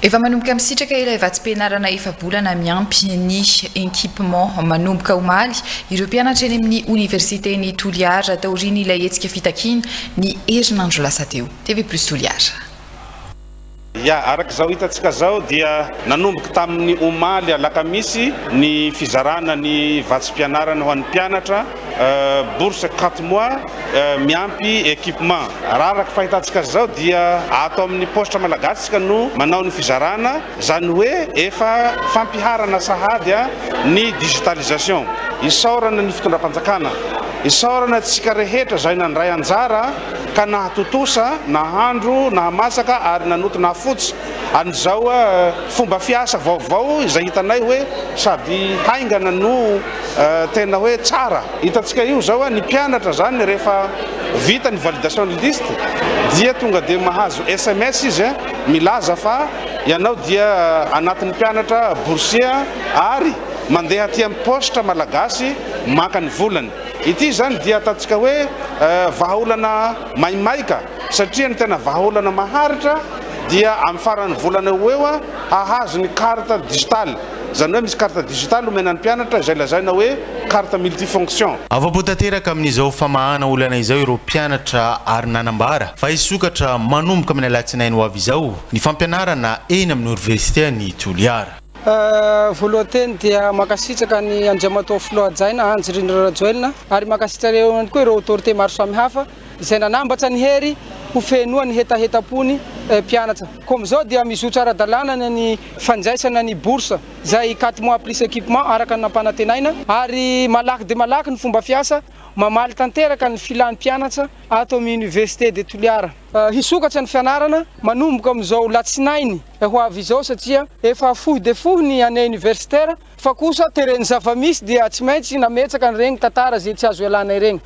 Efa manomboka misitraka ilay vatsim-pianarana efa-bolana miampy ny équipement manomboka omaly ireo mpianatra eny amin'ny universitény Toliara taoriany ilay hetsika fitakiana ny herinandro lasa teo. TV Plus Toliara. Ya araka zao hitatsika zao dia nanomboka tamin'ny omaly alakamisy ny fizarana ny vatsim-pianarana ho an'ny mpianatra bourse 4 mois miampy équipement. Raha araka fahitatsika zao dia ato amin'ny postre malagasy no manao ny fizarana zany hoe efa fampiharana sahady ny digitalisation. Isaorana ny fitondram-panjakana. Isaorana tsika rehetra zay nandray anjara ka nahatotosa nahandro nahamasaka ary nanoto nahafotsy an'izao fomba fiasa vaovao izay hitanay hoe sady haingana no tena hoe tsara. Hitatsika io zao ny mpianatra zany rehefa vita ny validation de liste dia tonga dia mahazo SMS izy milaza fa ianao dia anatin'ny mpianatra boursier ary mandeha aty amin'ny postre malagasy maka ny volany. Ity zany dia atatsika hoe vahaolana maimaika satria ny tena vahaolana maharitra dia amin'ny farany volana eo hahazo ny carte digitale. Zany hoe misy carte digitale omenan'ny mpianatra izay lazaina hoe carte multifonction. Afapo tanteraka amin'izao famahana olana izao ireo mpianatra ary nanambara fa hisokatra manomboka amin'ny alatsinainy ho avy izao ny fampianarana eny amin'ny université ny Toliara. Voalohany dia makasitraka ny Andriamato Filohajaina Anjirindra Rajoelina ary makasitraka eo koa ireo autorité maro samihafa izay nanambatra ny hery ho fenoa ny hetaheta-pony mpianatra. Comme zao dia mizotra ara-dalàna ny fanjaisana ny bourse zay 4 mois plus équipement araka ny nampanantenaina ary malaky de malaky ny fomba fiasa mamaly tanteraka ny filan'ny mpianatra ato amin'ny université de Toliara. Hisokatra ny fianarana manomboka amin'izao latsinainy ho avy izao satria efa fohy de fohy ny année universitaire fa kosa terrain zavamisy dia tsy maintsy nametsaka ny regny tantara zay tsy azo ialana ireny.